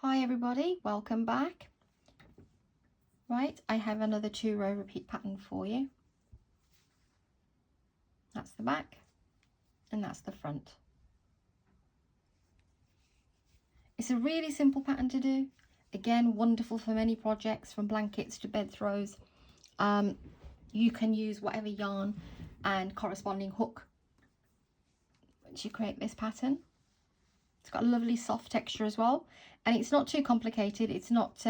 Hi everybody, welcome back. Right, I have another 2-row repeat pattern for you. That's the back and that's the front. It's a really simple pattern to do. Again, wonderful for many projects, from blankets to bed throws. You can use whatever yarn and corresponding hook to create this pattern. It's got a lovely soft texture as well, and it's not too complicated. It's not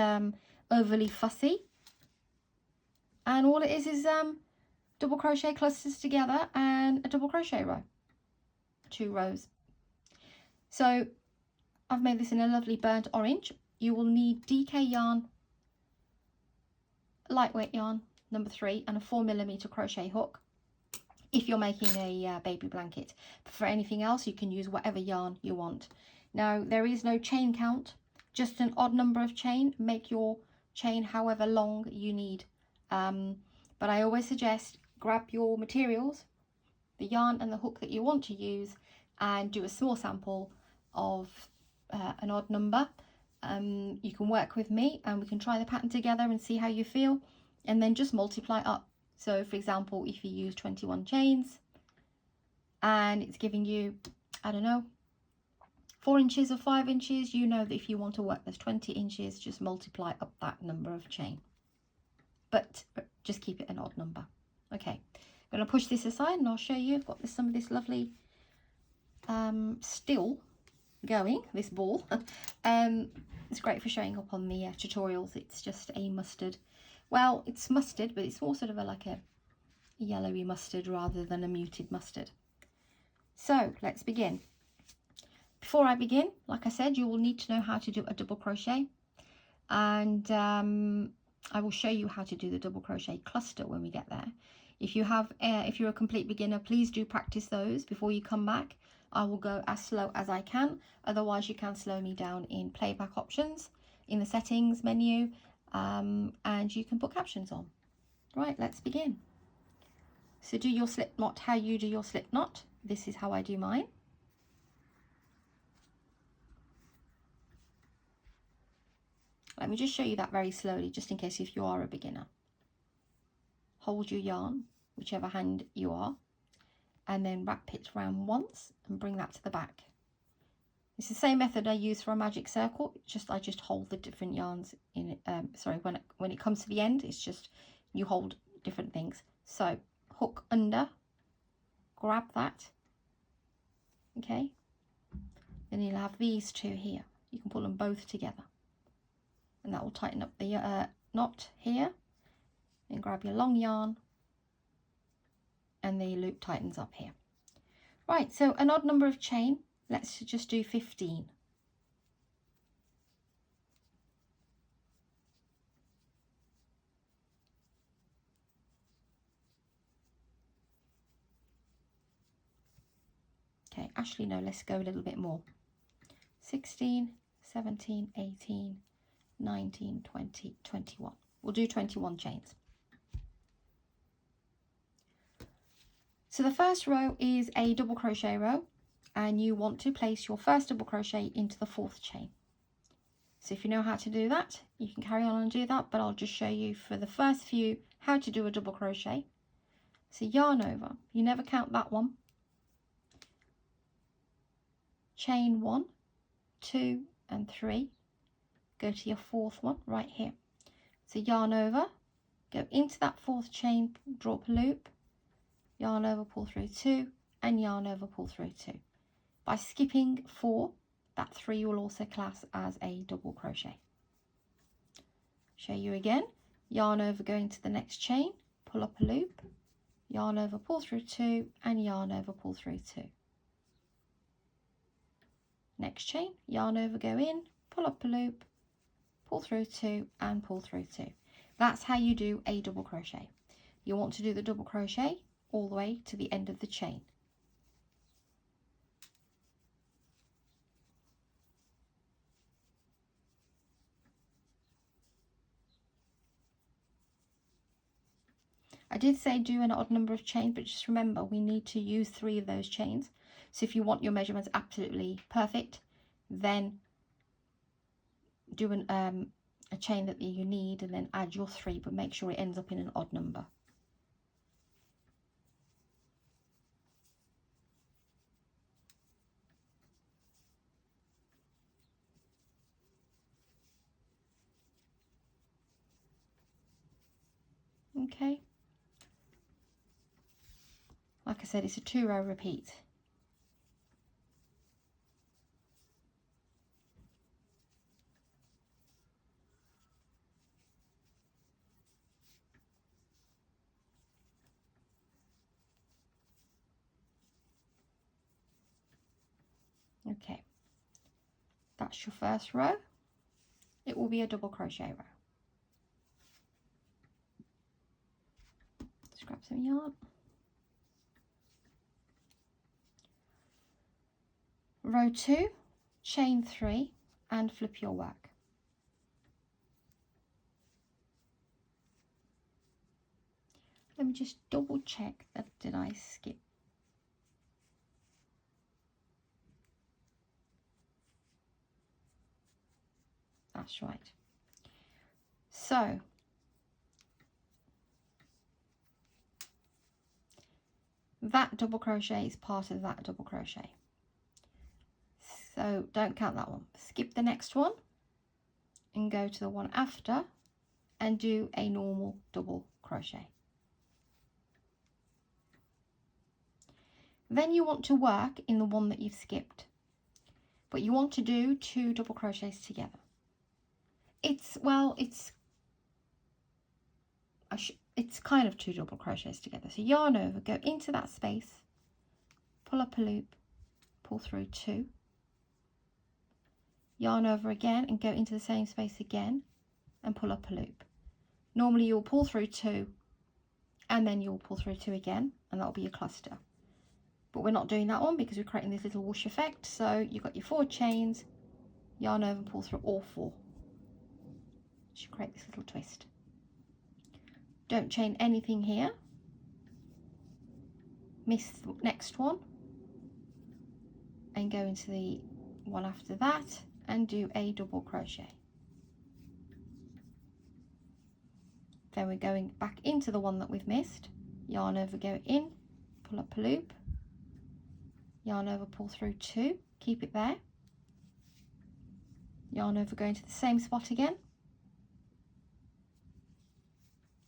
overly fussy, and all it is double crochet clusters together and a double crochet row, 2 rows. So I've made this in a lovely burnt orange. You will need DK yarn, lightweight yarn number 3, and a 4mm crochet hook if you're making a baby blanket. But for anything else, you can use whatever yarn you want. Now, there is no chain count, just an odd number of chain. Make your chain however long you need. But I always suggest grab your materials, the yarn and the hook that you want to use, and do a small sample of an odd number. You can work with me and we can try the pattern together and see how you feel, and then just multiply up. So for example, if you use 21 chains and it's giving you, I don't know, 4 inches or 5 inches, you know that if you want to work this 20 inches, just multiply up that number of chain, but just keep it an odd number. Okay, I'm going to push this aside and I'll show you. I've got some of this lovely still going, this ball. It's great for showing up on the tutorials. It's just a mustard. Well, it's mustard, but it's more sort of like a yellowy mustard rather than a muted mustard. So let's begin. Before I begin, like I said, you will need to know how to do a double crochet, and I will show you how to do the double crochet cluster when we get there. If you're a complete beginner, please do practice those before you come back. I will go as slow as I can. Otherwise, you can slow me down in playback options in the settings menu, and you can put captions on. Right, let's begin. So do your slip knot how you do your slip knot. This is how I do mine. Let me just show you that very slowly, just in case if you are a beginner. Hold your yarn, whichever hand you are, and then wrap it around once and bring that to the back. It's the same method I use for a magic circle. I just hold the different yarns in it. Sorry, when it comes to the end, it's just you hold different things. So hook under, grab that. Okay, then you'll have these 2 here. You can pull them both together, and that will tighten up the knot here. And grab your long yarn, and the loop tightens up here. Right, so an odd number of chain. Let's just do 15. Okay, actually no, let's go a little bit more. 16, 17, 18, 19, 20, 21. We'll do 21 chains. So the first row is a double crochet row, and you want to place your first double crochet into the 4th chain. So if you know how to do that, you can carry on and do that, but I'll just show you for the first few how to do a double crochet. So yarn over, you never count that one. Chain 1, 2 and 3, go to your 4th one right here. So yarn over, go into that 4th chain, draw up a loop, yarn over, pull through 2, and yarn over, pull through 2. By skipping 4, that 3 will also class as a double crochet. Show you again. Yarn over, go into the next chain, pull up a loop, yarn over, pull through 2, and yarn over, pull through 2. Next chain, yarn over, go in, pull up a loop, pull through 2, and pull through 2. That's how you do a double crochet. You want to do the double crochet all the way to the end of the chain. I did say do an odd number of chains, but just remember we need to use 3 of those chains. So if you want your measurements absolutely perfect, then do a chain that you need and then add your 3, but make sure it ends up in an odd number. Okay, like I said, it's a 2-row repeat. Okay, that's your first row. It will be a double crochet row. Just grab some yarn. Row 2, chain 3 and flip your work. Let me just double check that did I skip. That's right. So that double crochet is part of that double crochet. So don't count that one. Skip the next one and go to the one after and do a normal double crochet. Then you want to work in the one that you've skipped, but you want to do 2 double crochets together. It's kind of 2 double crochets together. So yarn over, go into that space, pull up a loop, pull through 2, yarn over again and go into the same space again and pull up a loop. Normally you'll pull through 2 and then you'll pull through 2 again, and that'll be your cluster. But we're not doing that one because we're creating this little whoosh effect. So you've got your 4 chains, yarn over and pull through all 4. Should create this little twist. Don't chain anything here. Miss the next one and go into the one after that and do a double crochet. Then we're going back into the one that we've missed. Yarn over, go in, pull up a loop, yarn over, pull through 2, keep it there, yarn over, go into the same spot again,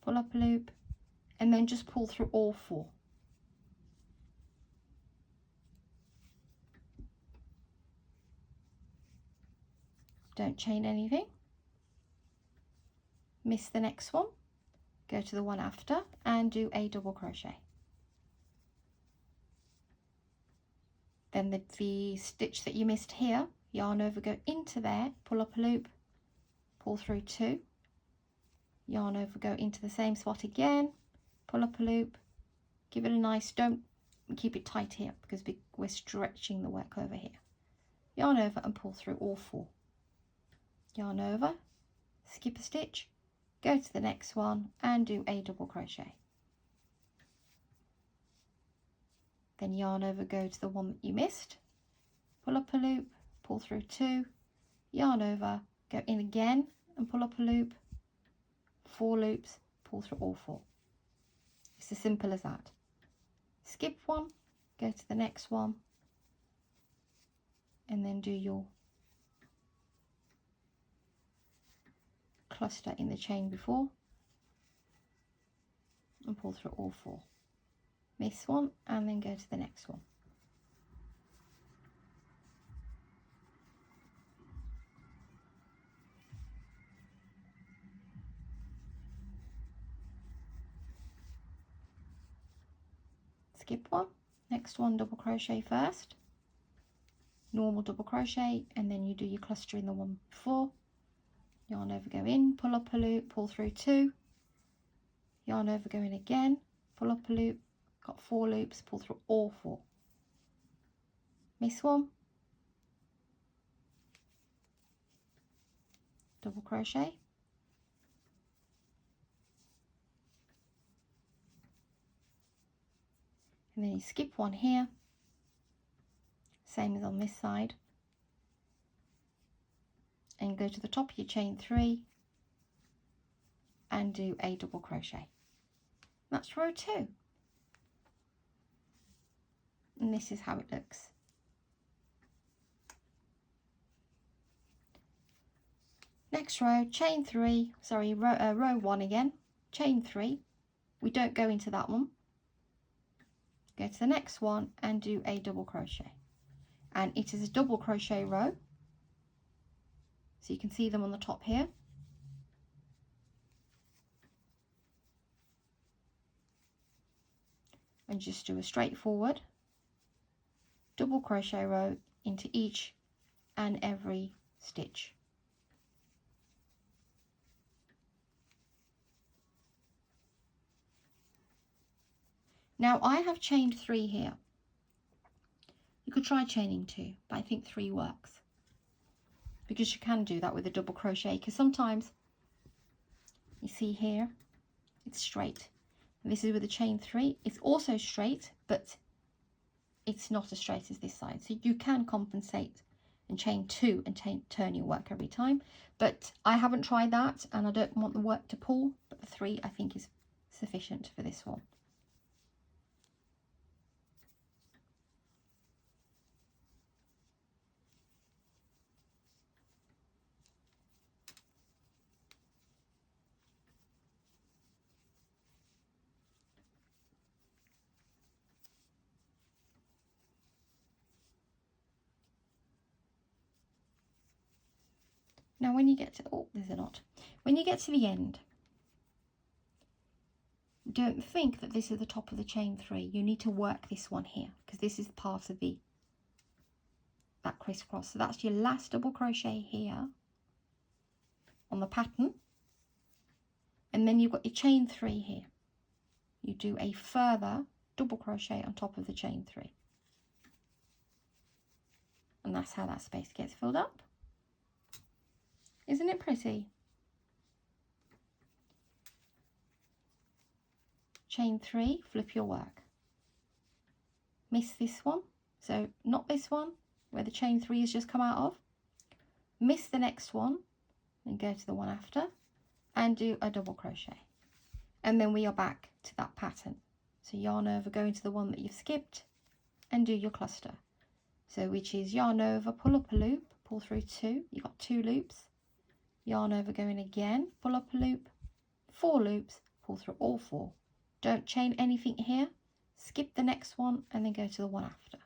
pull up a loop, and then just pull through all 4. Don't chain anything. Miss the next one, go to the one after and do a double crochet. Then the stitch that you missed here, yarn over, go into there, pull up a loop, pull through 2, yarn over, go into the same spot again, pull up a loop, give it a nice, don't keep it tight here because we're stretching the work over here. Yarn over and pull through all 4. Yarn over, skip a stitch, go to the next one and do a double crochet. Then yarn over, go to the one that you missed, pull up a loop, pull through 2, yarn over, go in again and pull up a loop, 4 loops, pull through all 4. It's as simple as that. Skip one, go to the next one, and then do your cluster in the chain before and pull through all 4. Miss one and then go to the next one. Skip one, next one double crochet first, normal double crochet, and then you do your cluster in the one before, yarn over, go in, pull up a loop, pull through 2, yarn over, go in again, pull up a loop, got 4 loops, pull through all 4. Miss one, double crochet, and then you skip one here, same as on this side, and go to the top of your chain 3 and do a double crochet. That's row 2. And this is how it looks. Next row, chain 3, sorry, row 1 again, chain 3. We don't go into that one. Go to the next one and do a double crochet. And it is a double crochet row. So you can see them on the top here. And just do a straightforward double crochet row into each and every stitch. Now I have chained 3 here. You could try chaining 2, but I think 3 works, because you can do that with a double crochet, because sometimes you see here it's straight, and this is with a chain 3. It's also straight, but it's not as straight as this side, so you can compensate and chain 2 and turn your work every time. But I haven't tried that, and I don't want the work to pull, but the 3 I think is sufficient for this one. Now when you get to, oh, there's a knot. When you get to the end, don't think that this is the top of the chain 3. You need to work this one here, because this is part of that crisscross. So that's your last double crochet here on the pattern. And then you've got your chain 3 here. You do a further double crochet on top of the chain 3. And that's how that space gets filled up. Isn't it pretty? Chain 3, flip your work. Miss this one, so not this one where the chain 3 has just come out of. Miss the next one and go to the one after and do a double crochet. And then we are back to that pattern. So yarn over, go into the one that you've skipped and do your cluster. So which is yarn over, pull up a loop, pull through 2, you've got 2 loops. Yarn over, go in again, pull up a loop, 4 loops, pull through all 4. Don't chain anything here, skip the next one and then go to the one after.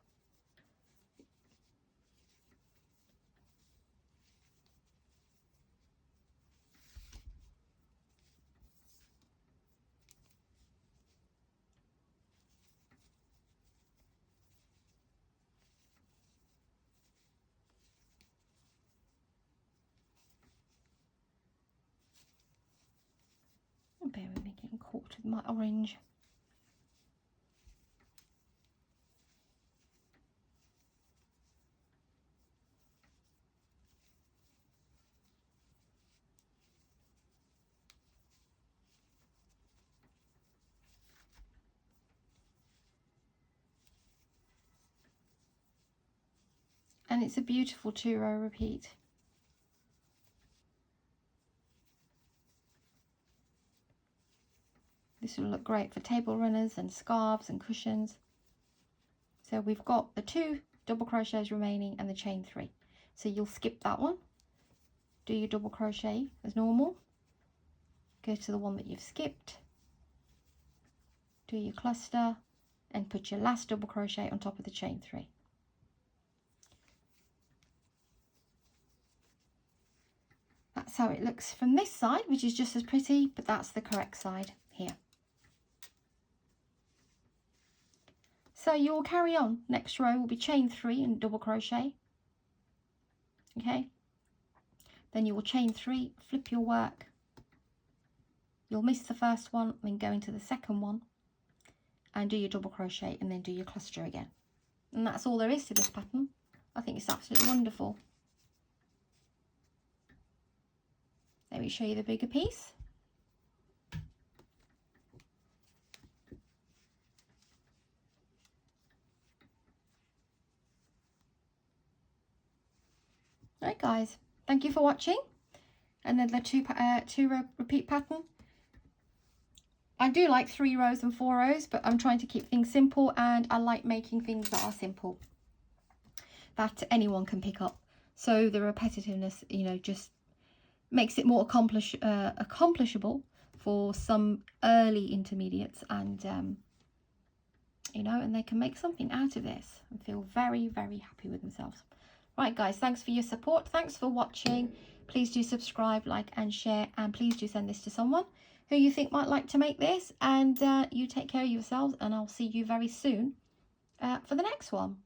Bear with me, getting caught with my orange. And it's a beautiful 2-row repeat. This will look great for table runners and scarves and cushions. So we've got the 2 double crochets remaining and the chain 3. So you'll skip that one, do your double crochet as normal, go to the one that you've skipped, do your cluster and put your last double crochet on top of the chain 3. That's how it looks from this side, which is just as pretty, but that's the correct side here. So you will carry on. Next row will be chain 3 and double crochet. Okay. Then you will chain 3, flip your work. You'll miss the first one, then go into the second one and do your double crochet and then do your cluster again. And that's all there is to this pattern. I think it's absolutely wonderful. Let me show you the bigger piece. Right guys, thank you for watching. And then the two row repeat pattern. I do like 3 rows and 4 rows, but I'm trying to keep things simple, and I like making things that are simple that anyone can pick up. So the repetitiveness, you know, just makes it more accomplishable for some early intermediates, and you know, and they can make something out of this and feel very, very happy with themselves. Right, guys, thanks for your support. Thanks for watching. Please do subscribe, like, and share, and please do send this to someone who you think might like to make this. And you take care of yourselves, and I'll see you very soon for the next one.